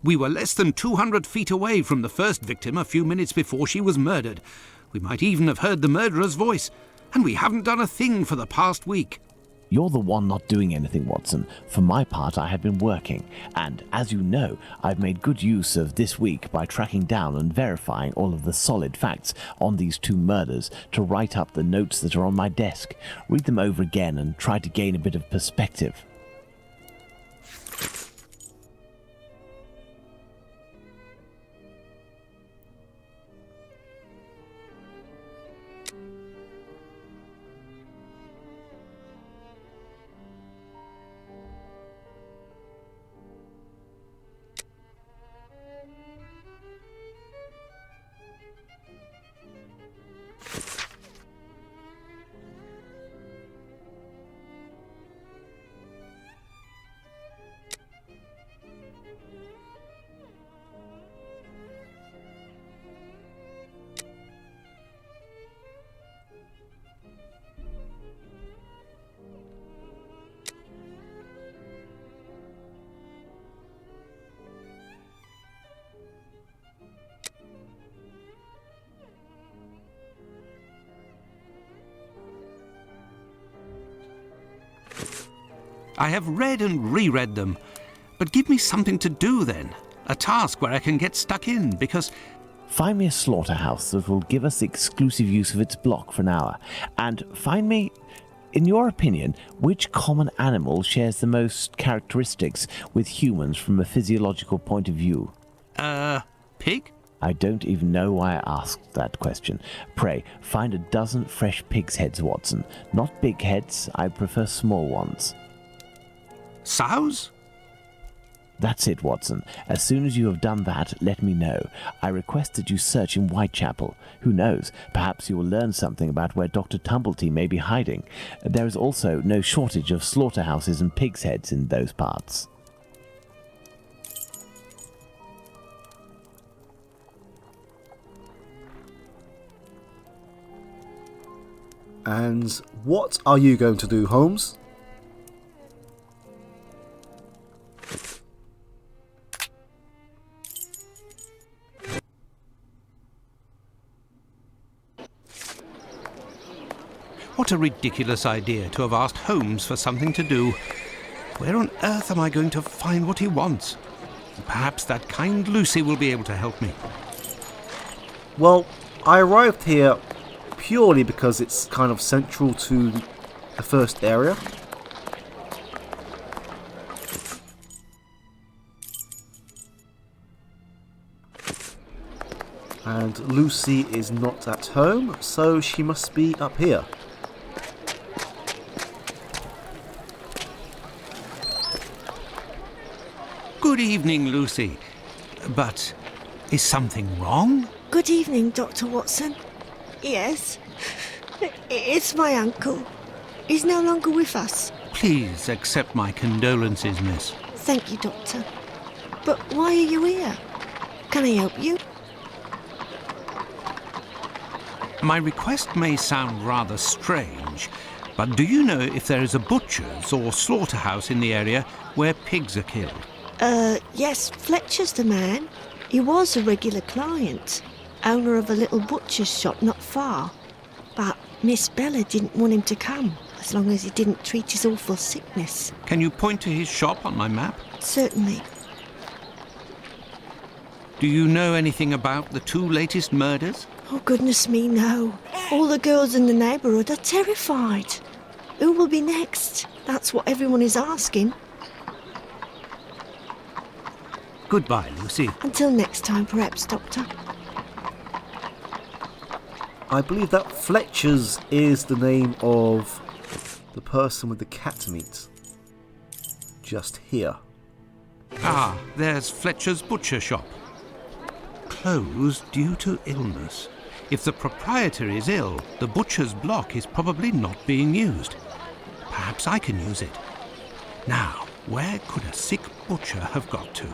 We were less than 200 feet away from the first victim a few minutes before she was murdered. We might even have heard the murderer's voice, and we haven't done a thing for the past week. You're the one not doing anything, Watson. For my part, I have been working, and as you know, I've made good use of this week by tracking down and verifying all of the solid facts on these two murders to write up the notes that are on my desk, read them over again and try to gain a bit of perspective. I have read and reread them, but give me something to do then. A task where I can get stuck in, because... Find me a slaughterhouse that will give us exclusive use of its block for an hour, and find me, in your opinion, which common animal shares the most characteristics with humans from a physiological point of view. Pig? I don't even know why I asked that question. Pray, find a dozen fresh pig's heads, Watson. Not big heads, I prefer small ones. Sows? That's it, Watson. As soon as you have done that, let me know. I request that you search in Whitechapel. Who knows, perhaps you will learn something about where Dr. Tumblety may be hiding. There is also no shortage of slaughterhouses and pig's heads in those parts. And what are you going to do, Holmes? What a ridiculous idea to have asked Holmes for something to do. Where on earth am I going to find what he wants? Perhaps that kind Lucy will be able to help me. Well, I arrived here purely because it's kind of central to the first area. And Lucy is not at home, so she must be up here. Good evening, Lucy. But is something wrong? Good evening, Dr. Watson. Yes, it's my uncle. He's no longer with us. Please accept my condolences, miss. Thank you, Doctor. But why are you here? Can I help you? My request may sound rather strange, but do you know if there is a butcher's or slaughterhouse in the area where pigs are killed? Yes, Fletcher's the man. He was a regular client, owner of a little butcher's shop not far. But Miss Bella didn't want him to come, as long as he didn't treat his awful sickness. Can you point to his shop on my map? Certainly. Do you know anything about the two latest murders? Oh, goodness me, no. All the girls in the neighbourhood are terrified. Who will be next? That's what everyone is asking. Goodbye, Lucy. Until next time, perhaps, Doctor. I believe that Fletcher's is the name of the person with the cat meat. Just here. Ah, there's Fletcher's butcher shop. Closed due to illness. If the proprietor is ill, the butcher's block is probably not being used. Perhaps I can use it. Now, where could a sick butcher have got to?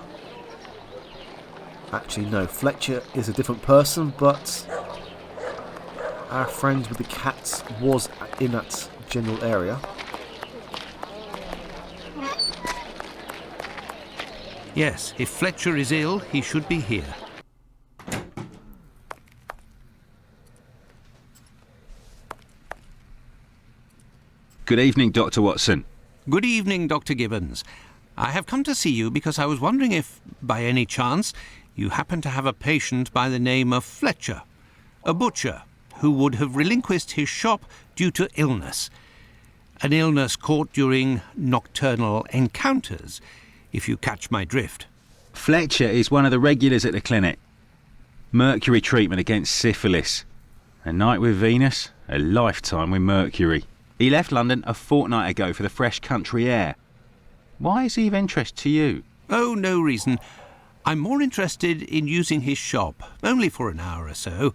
Actually, no, Fletcher is a different person, but our friend with the cat was in that general area. Yes, if Fletcher is ill, he should be here. Good evening, Dr. Watson. Good evening, Dr. Gibbons. I have come to see you because I was wondering if, by any chance, you happen to have a patient by the name of Fletcher, a butcher who would have relinquished his shop due to illness. An illness caught during nocturnal encounters, if you catch my drift. Fletcher is one of the regulars at the clinic. Mercury treatment against syphilis. A night with Venus, a lifetime with Mercury. He left London a fortnight ago for the fresh country air. Why is he of interest to you? Oh, no reason. I'm more interested in using his shop, only for an hour or so.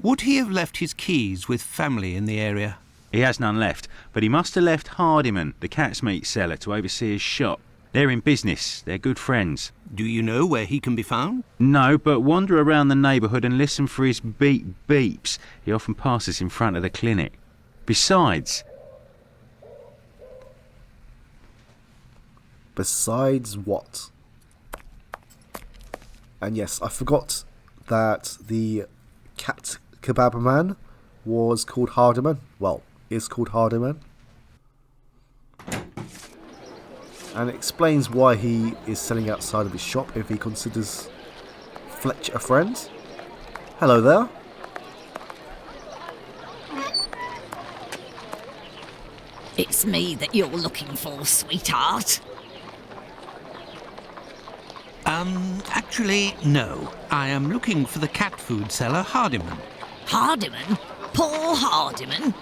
Would he have left his keys with family in the area? He has none left, but he must have left Hardiman, the cat's meat seller, to oversee his shop. They're in business. They're good friends. Do you know where he can be found? No, but wander around the neighbourhood and listen for his beep beeps. He often passes in front of the clinic. Besides what? And yes, I forgot that the cat kebab man was called Hardiman. Well, is called Hardiman. And it explains why he is selling outside of his shop if he considers Fletcher a friend. Hello there. It's me that you're looking for, sweetheart. Actually, no. I am looking for the cat food seller, Hardiman. Hardiman? Poor Hardiman?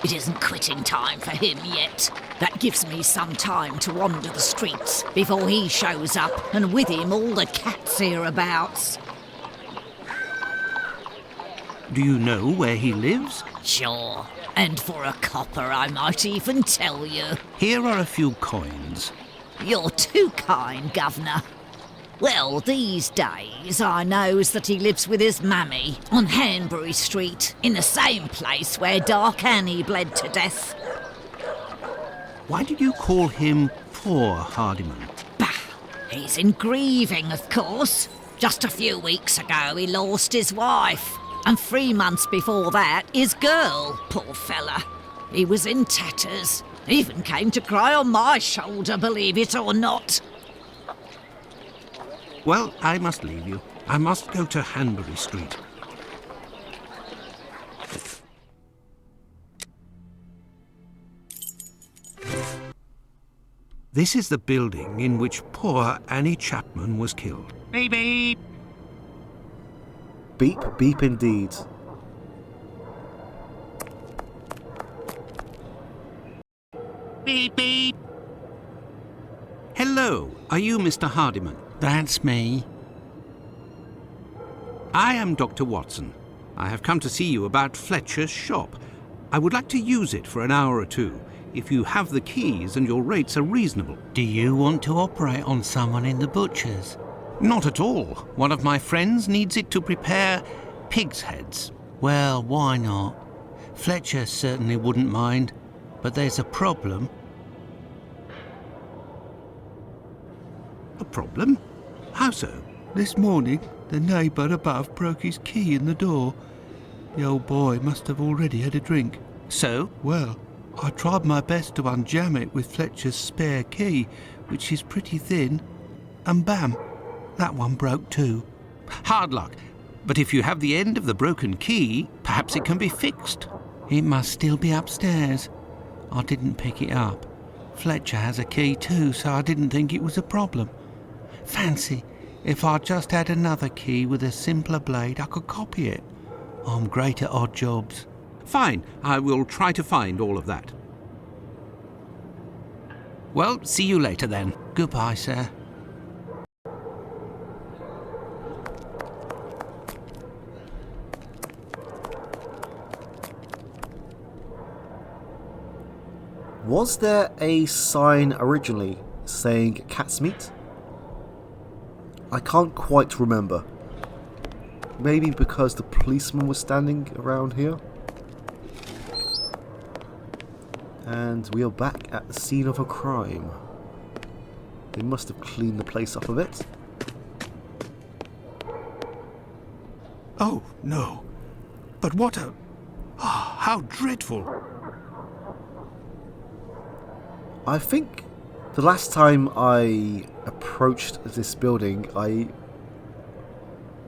It isn't quitting time for him yet. That gives me some time to wander the streets before he shows up, and with him all the cats hereabouts. Do you know where he lives? Sure, and for a copper I might even tell you. Here are a few coins. You're too kind, Governor. Well, these days I knows that he lives with his mammy on Hanbury Street, in the same place where Dark Annie bled to death. Why did you call him poor Hardiman? Bah, he's in grieving, of course. Just a few weeks ago he lost his wife, and 3 months before that his girl, poor fella. He was in tatters, even came to cry on my shoulder, believe it or not. Well, I must leave you. I must go to Hanbury Street. This is the building in which poor Annie Chapman was killed. Beep, beep. Beep, beep indeed. Beep, beep. Hello, are you Mr. Hardiman? That's me. I am Dr. Watson. I have come to see you about Fletcher's shop. I would like to use it for an hour or two, if you have the keys and your rates are reasonable. Do you want to operate on someone in the butcher's? Not at all. One of my friends needs it to prepare pig's heads. Well, why not? Fletcher certainly wouldn't mind, but there's a problem. A problem? How so? This morning, the neighbour above broke his key in the door. The old boy must have already had a drink. So? Well, I tried my best to unjam it with Fletcher's spare key, which is pretty thin, and bam, that one broke too. Hard luck. But if you have the end of the broken key, perhaps it can be fixed. It must still be upstairs. I didn't pick it up. Fletcher has a key too, so I didn't think it was a problem. Fancy, if I just had another key with a simpler blade, I could copy it. I'm great at odd jobs. Fine, I will try to find all of that. Well, see you later then. Goodbye, sir. Was there a sign originally saying cat's meat? I can't quite remember. Maybe because the policeman was standing around here? And we are back at the scene of a crime. They must have cleaned the place up a bit. Oh, no. But what a... Ah, how dreadful. I think the last time I approached this building, I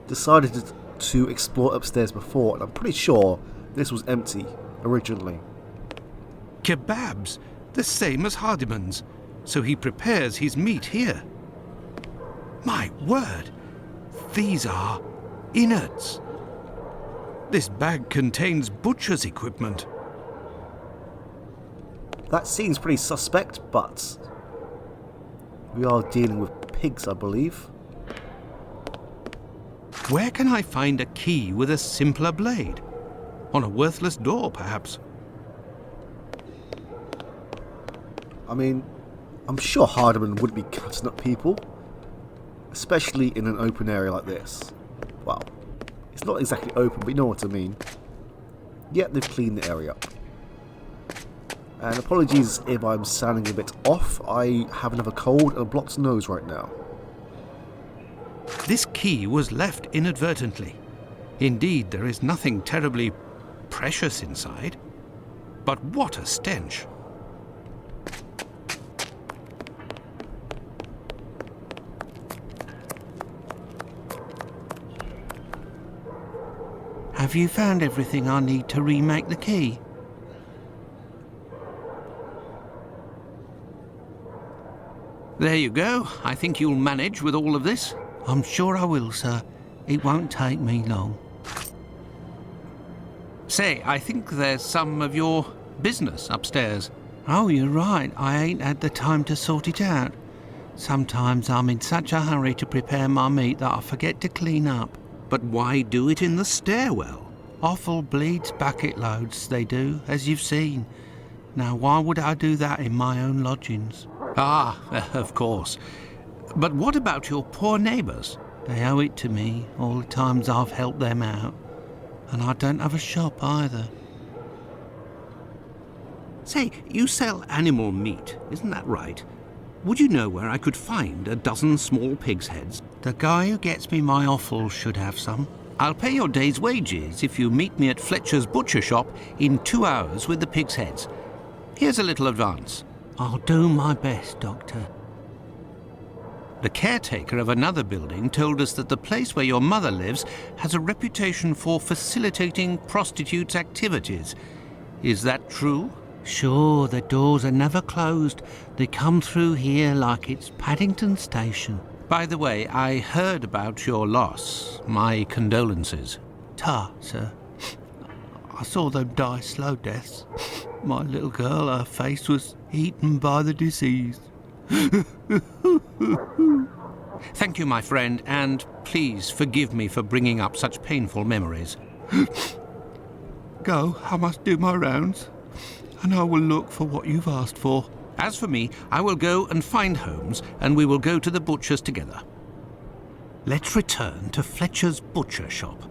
decided to explore upstairs before, and I'm pretty sure this was empty originally. Kebabs, the same as Hardiman's. So he prepares his meat here. My word, these are innards. This bag contains butcher's equipment. That seems pretty suspect, but we are dealing with pigs, I believe. Where can I find a key with a simpler blade? On a worthless door, perhaps? I mean, I'm sure Hardiman would be cutting up people, especially in an open area like this. Well, it's not exactly open, but you know what I mean. Yet they've cleaned the area up. And apologies if I'm sounding a bit off, I have another cold and a blocked nose right now. This key was left inadvertently. Indeed, there is nothing terribly precious inside. But what a stench! Have you found everything I need to remake the key? There you go. I think you'll manage with all of this. I'm sure I will, sir. It won't take me long. Say, I think there's some of your business upstairs. Oh, you're right. I ain't had the time to sort it out. Sometimes I'm in such a hurry to prepare my meat that I forget to clean up. But why do it in the stairwell? Offal bleeds bucket loads, they do, as you've seen. Now, why would I do that in my own lodgings? Ah, of course. But what about your poor neighbours? They owe it to me, all the times I've helped them out. And I don't have a shop either. Say, you sell animal meat, isn't that right? Would you know where I could find a dozen small pig's heads? The guy who gets me my offal should have some. I'll pay your day's wages if you meet me at Fletcher's butcher shop in 2 hours with the pig's heads. Here's a little advance. I'll do my best, Doctor. The caretaker of another building told us that the place where your mother lives has a reputation for facilitating prostitutes' activities. Is that true? Sure, the doors are never closed. They come through here like it's Paddington Station. By the way, I heard about your loss. My condolences. Ta, sir. I saw them die slow deaths. My little girl, her face was eaten by the disease. Thank you, my friend, and please forgive me for bringing up such painful memories. Go, I must do my rounds, and I will look for what you've asked for. As for me, I will go and find Holmes, and we will go to the butcher's together. Let's return to Fletcher's butcher shop.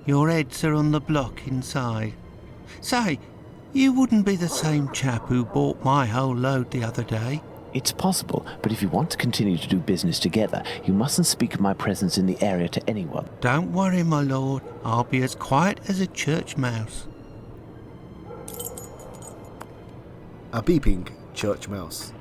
Your heads are on the block inside. Say, you wouldn't be the same chap who bought my whole load the other day. It's possible, but if you want to continue to do business together, you mustn't speak of my presence in the area to anyone. Don't worry, my lord. I'll be as quiet as a church mouse. A beeping church mouse.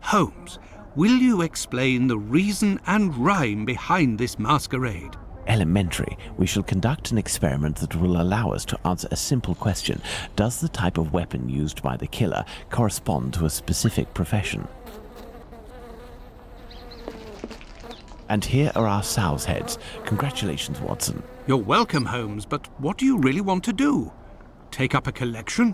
Holmes, will you explain the reason and rhyme behind this masquerade? Elementary. We shall conduct an experiment that will allow us to answer a simple question. Does the type of weapon used by the killer correspond to a specific profession? And here are our sow's heads. Congratulations, Watson. You're welcome, Holmes, but what do you really want to do? Take up a collection?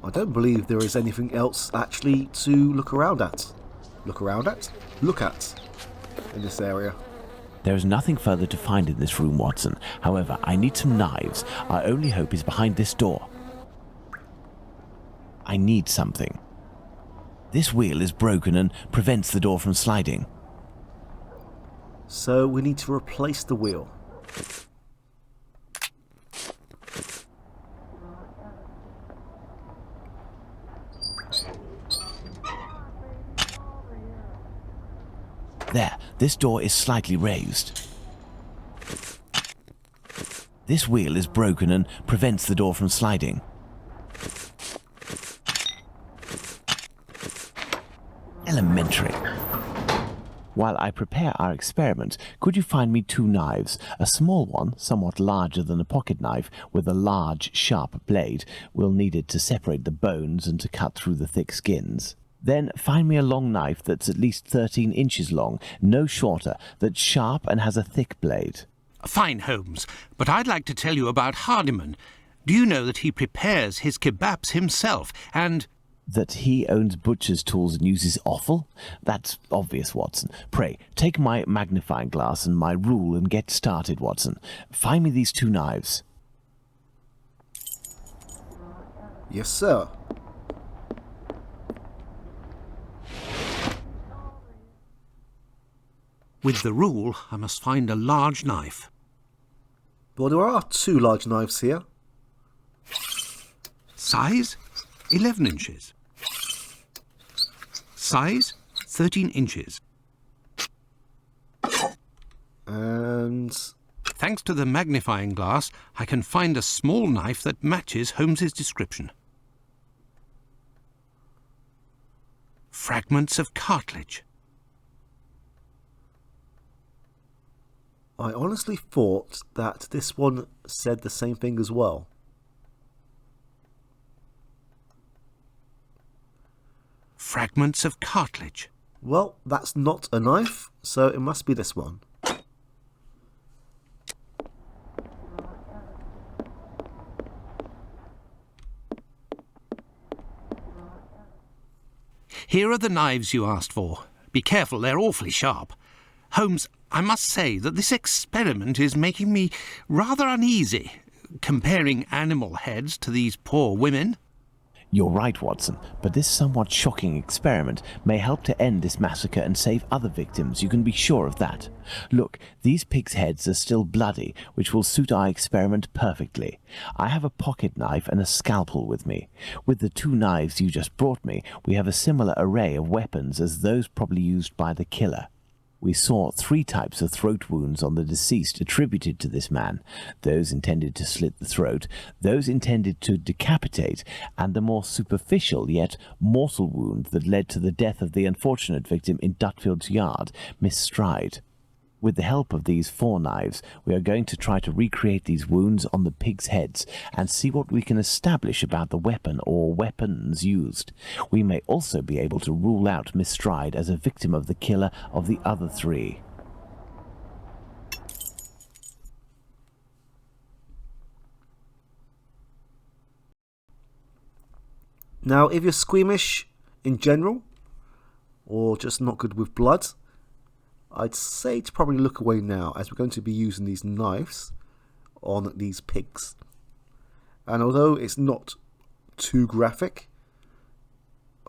I don't believe there is anything else actually to look around at. Look around at? Look at. In this area. There is nothing further to find in this room, Watson. However, I need some knives. Our only hope is behind this door. I need something. This wheel is broken and prevents the door from sliding. So we need to replace the wheel. There, this door is slightly raised. This wheel is broken and prevents the door from sliding. Elementary. While I prepare our experiment, could you find me 2 knives? A small one, somewhat larger than a pocket knife, with a large, sharp blade. We'll need it to separate the bones and to cut through the thick skins. Then find me a long knife that's at least 13 inches long, no shorter, that's sharp and has a thick blade. Fine, Holmes, but I'd like to tell you about Hardiman. Do you know that he prepares his kebabs himself, and... That he owns butcher's tools and uses offal? That's obvious, Watson. Pray, take my magnifying glass and my rule and get started, Watson. Find me these 2 knives. Yes, sir. With the rule, I must find a large knife. Well, there are 2 large knives here. Size? 11 inches. Size? 13 inches. And... Thanks to the magnifying glass, I can find a small knife that matches Holmes's description. Fragments of cartilage. I honestly thought that this one said the same thing as well. Fragments of cartilage. Well, that's not a knife, so it must be this one. Here are the knives you asked for. Be careful, they're awfully sharp. Holmes, I must say that this experiment is making me rather uneasy, comparing animal heads to these poor women. You're right, Watson, but this somewhat shocking experiment may help to end this massacre and save other victims, you can be sure of that. Look, these pigs' heads are still bloody, which will suit our experiment perfectly. I have a pocket knife and a scalpel with me. With the 2 knives you just brought me, we have a similar array of weapons as those probably used by the killer. We saw 3 types of throat wounds on the deceased attributed to this man, those intended to slit the throat, those intended to decapitate, and the more superficial yet mortal wound that led to the death of the unfortunate victim in Dutfield's yard, Miss Stride. With the help of these 4 knives, we are going to try to recreate these wounds on the pigs' heads and see what we can establish about the weapon or weapons used. We may also be able to rule out Miss Stride as a victim of the killer of the other 3. Now, if you're squeamish in general, or just not good with blood, I'd say to probably look away now, as we're going to be using these knives on these pigs. And although it's not too graphic,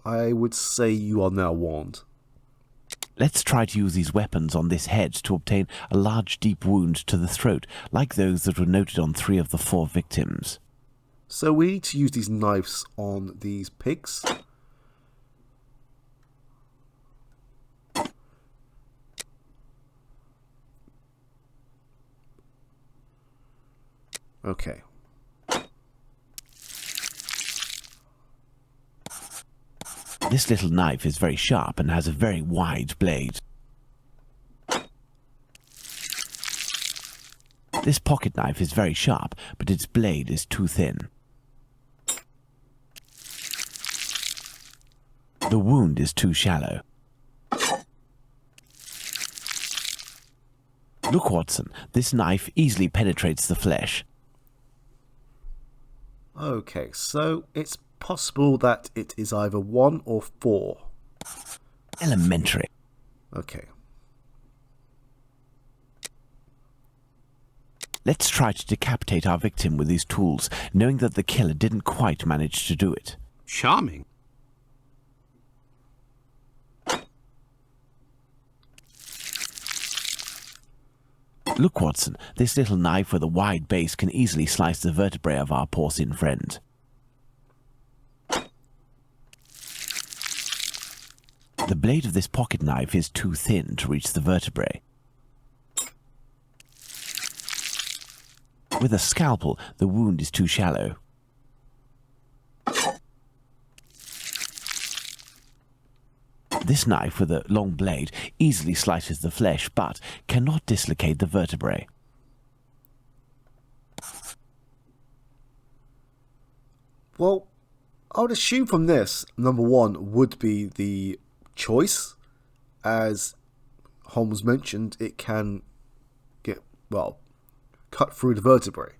I would say you are now warned. Let's try to use these weapons on this head to obtain a large deep wound to the throat, like those that were noted on 3 of the 4 victims. So we need to use these knives on these pigs. Okay. This little knife is very sharp and has a very wide blade. This pocket knife is very sharp, but its blade is too thin. The wound is too shallow. Look, Watson, this knife easily penetrates the flesh. Okay, so it's possible that it is either 1 or 4. Elementary. Okay. Let's try to decapitate our victim with these tools, knowing that the killer didn't quite manage to do it. Charming. Look, Watson, this little knife with a wide base can easily slice the vertebrae of our porcine friend. The blade of this pocket knife is too thin to reach the vertebrae. With a scalpel, the wound is too shallow. This knife with a long blade easily slices the flesh, but cannot dislocate the vertebrae. Well, I would assume from this, number one would be the choice. As Holmes mentioned, it can get, well, cut through the vertebrae,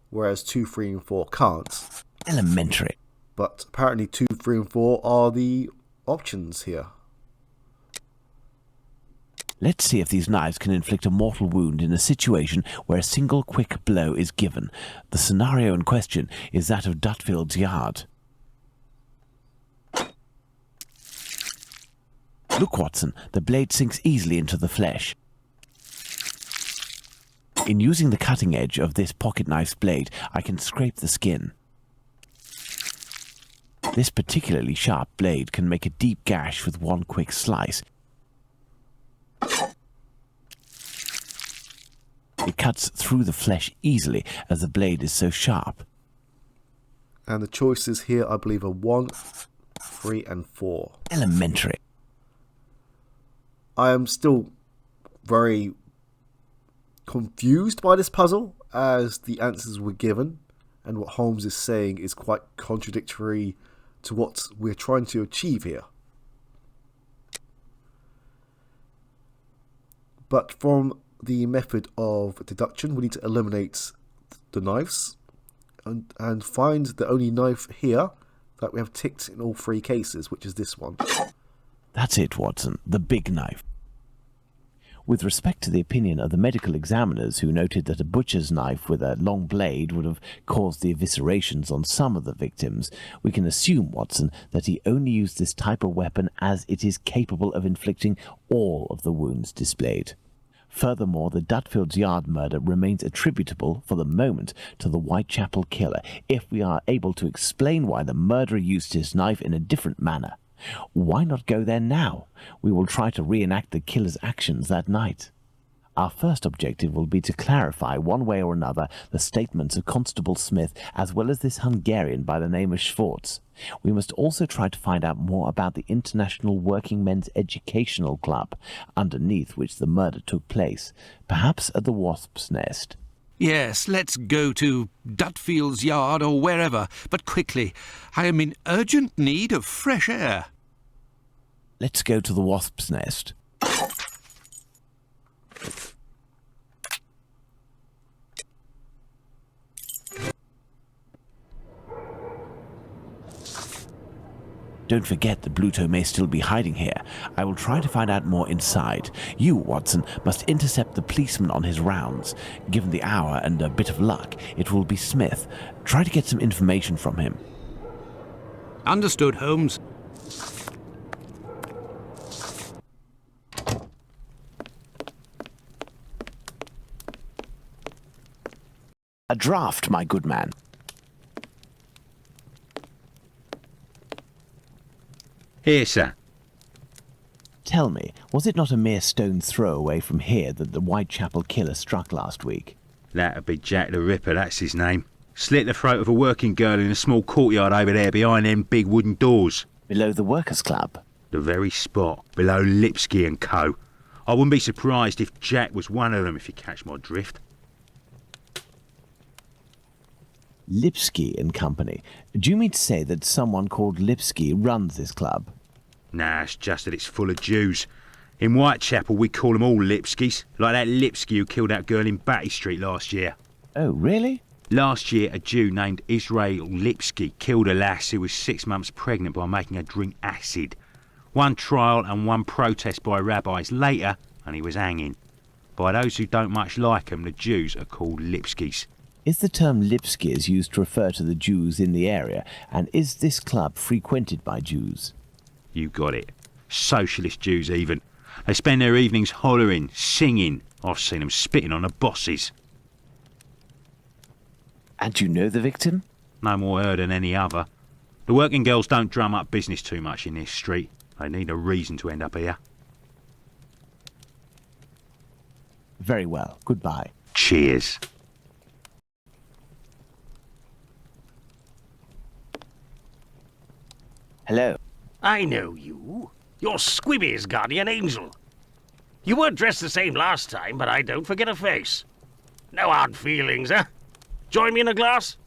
whereas 2, 3, and 4 can't. Elementary. But apparently 2, 3, and 4 are the options here. Let's see if these knives can inflict a mortal wound in a situation where a single quick blow is given. The scenario in question is that of Dutfield's yard. Look, Watson, the blade sinks easily into the flesh. In using the cutting edge of this pocket knife's blade, I can scrape the skin. This particularly sharp blade can make a deep gash with one quick slice. It cuts through the flesh easily as the blade is so sharp. And the choices here, I believe, are 1, 3, and 4. Elementary. I am still very confused by this puzzle, as the answers were given, and what Holmes is saying is quite contradictory to what we're trying to achieve here. But from the method of deduction, we need to eliminate the knives and find the only knife here that we have ticked in all 3 cases, which is this one. That's it, Watson, the big knife. With respect to the opinion of the medical examiners who noted that a butcher's knife with a long blade would have caused the eviscerations on some of the victims, we can assume, Watson, that he only used this type of weapon as it is capable of inflicting all of the wounds displayed. Furthermore, the Dutfield's Yard murder remains attributable, for the moment, to the Whitechapel killer, if we are able to explain why the murderer used his knife in a different manner. Why not go there now? We will try to reenact the killer's actions that night. Our first objective will be to clarify, one way or another, the statements of Constable Smith, as well as this Hungarian by the name of Schwartz. We must also try to find out more about the International Working Men's Educational Club, underneath which the murder took place, perhaps at the Wasp's Nest. Yes, let's go to Dutfield's Yard or wherever, but quickly. I am in urgent need of fresh air. Let's go to the Wasp's Nest. Don't forget that Bluto may still be hiding here. I will try to find out more inside. You, Watson, must intercept the policeman on his rounds. Given the hour and a bit of luck, it will be Smith. Try to get some information from him. Understood, Holmes. A draft, my good man. Here, sir. Tell me, was it not a mere stone's throw away from here that the Whitechapel killer struck last week? That'd be Jack the Ripper, that's his name. Slit the throat of a working girl in a small courtyard over there behind them big wooden doors. Below the Workers' Club? The very spot, below Lipsky and Co. I wouldn't be surprised if Jack was one of them, if you catch my drift. Lipsky and Company. Do you mean to say that someone called Lipsky runs this club? Nah, it's just that it's full of Jews. In Whitechapel, we call them all Lipskys, like that Lipsky who killed that girl in Batty Street last year. Oh, really? Last year, a Jew named Israel Lipsky killed a lass who was 6 months pregnant by making her drink acid. One trial and one protest by rabbis later, and he was hanging. By those who don't much like him, the Jews are called Lipskys. Is the term Lipskys used to refer to the Jews in the area, and is this club frequented by Jews? You got it. Socialist Jews even. They spend their evenings hollering, singing. I've seen them spitting on the bosses. And you know the victim? No more her than any other. The working girls don't drum up business too much in this street. They need a reason to end up here. Very well. Goodbye. Cheers. Hello. I know you. You're Squibby's guardian angel. You weren't dressed the same last time, but I don't forget a face. No hard feelings, eh? Join me in a glass?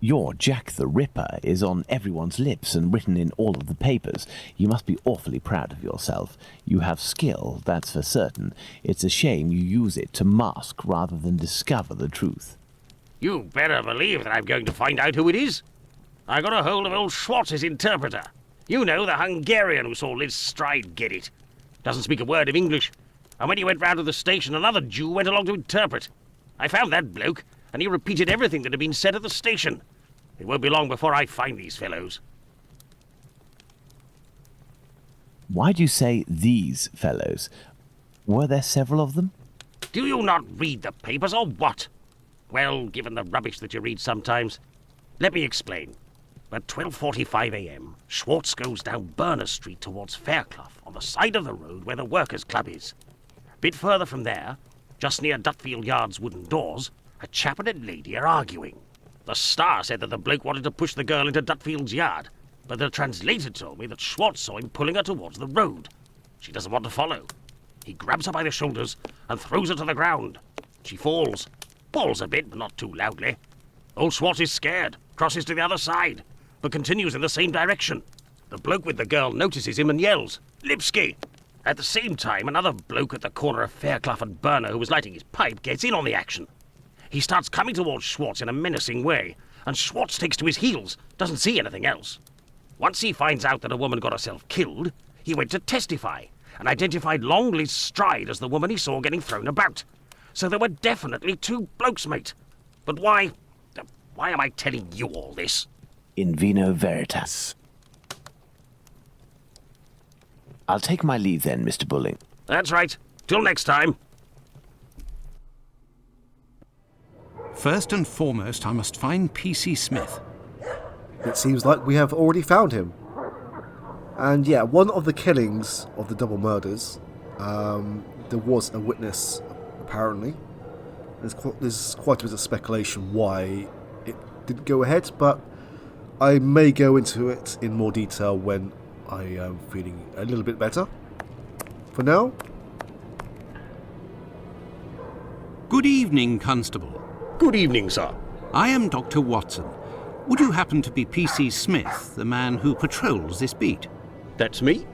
Your Jack the Ripper is on everyone's lips and written in all of the papers. You must be awfully proud of yourself. You have skill, that's for certain. It's a shame you use it to mask rather than discover the truth. You better believe that I'm going to find out who it is. I got a hold of old Schwartz's interpreter. You know, the Hungarian who saw Liz Stride get it. Doesn't speak a word of English. And when he went round to the station, another Jew went along to interpret. I found that bloke, and he repeated everything that had been said at the station. It won't be long before I find these fellows. Why do you say these fellows? Were there several of them? Do you not read the papers, or what? Well, given the rubbish that you read sometimes. Let me explain. At 12:45 a.m., Schwartz goes down Burner Street towards Fairclough, on the side of the road where the Workers' Club is. A bit further from there, just near Dutfield Yard's wooden doors, a chap and a lady are arguing. The Star said that the bloke wanted to push the girl into Dutfield's yard, but the translator told me that Schwartz saw him pulling her towards the road. She doesn't want to follow. He grabs her by the shoulders and throws her to the ground. She falls a bit, but not too loudly. Old Schwartz is scared, crosses to the other side, but continues in the same direction. The bloke with the girl notices him and yells, "Lipsky!" At the same time, another bloke at the corner of Fairclough and Burner who was lighting his pipe gets in on the action. He starts coming towards Schwartz in a menacing way, and Schwartz takes to his heels, doesn't see anything else. Once he finds out that a woman got herself killed, he went to testify, and identified Long Liz Stride as the woman he saw getting thrown about. So there were definitely two blokes, mate. But why am I telling you all this? In vino veritas. I'll take my leave then, Mr. Bulling. That's right. Till next time. First and foremost, I must find P.C. Smith. It seems like we have already found him. And yeah, one of the killings of the double murders, there was a witness, apparently. There's quite a bit of speculation why it didn't go ahead, but I may go into it in more detail when I am feeling a little bit better. For now... Good evening, Constable. Good evening, sir. I am Dr. Watson. Would you happen to be P.C. Smith, the man who patrols this beat? That's me.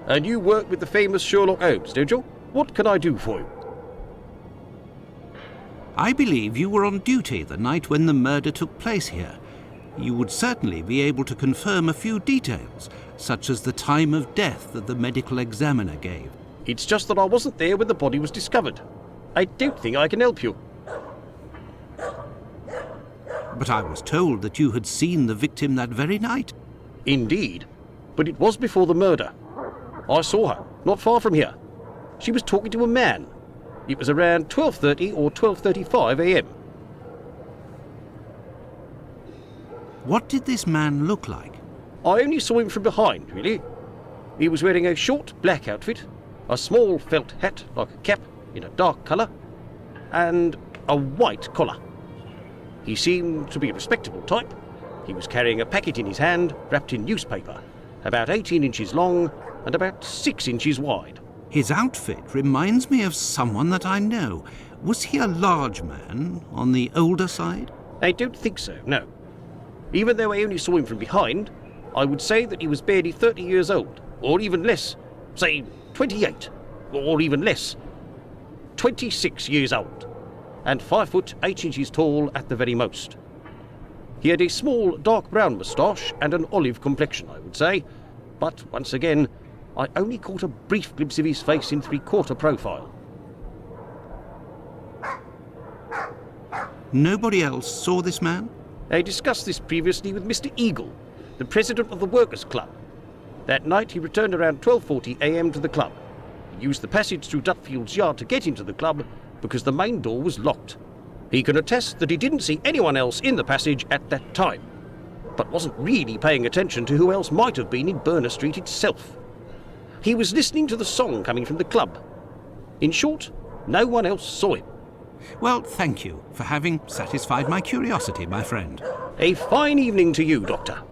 And you work with the famous Sherlock Holmes, don't you? What can I do for you? I believe you were on duty the night when the murder took place here. You would certainly be able to confirm a few details, such as the time of death that the medical examiner gave. It's just that I wasn't there when the body was discovered. I don't think I can help you. But I was told that you had seen the victim that very night. Indeed. But it was before the murder. I saw her, not far from here. She was talking to a man. It was around 12:30 or 12:35 a.m. What did this man look like? I only saw him from behind, really. He was wearing a short black outfit, a small felt hat like a cap in a dark colour, and a white collar. He seemed to be a respectable type. He was carrying a packet in his hand, wrapped in newspaper, about 18 inches long and about 6 inches wide. His outfit reminds me of someone that I know. Was he a large man, on the older side? I don't think so, no. Even though I only saw him from behind, I would say that he was barely 30 years old, or even less. Say 28, or even less. 26 years old, and 5 foot 8 inches tall at the very most. He had a small dark brown moustache and an olive complexion, I would say, but once again, I only caught a brief glimpse of his face in three-quarter profile. Nobody else saw this man? I discussed this previously with Mr. Eagle, the president of the Workers' Club. That night he returned around 12:40 a.m. to the club. He used the passage through Dutfield's yard to get into the club because the main door was locked. He can attest that he didn't see anyone else in the passage at that time, but wasn't really paying attention to who else might have been in Burner Street itself. He was listening to the song coming from the club. In short, no one else saw him. Well, thank you for having satisfied my curiosity, my friend. A fine evening to you, Doctor.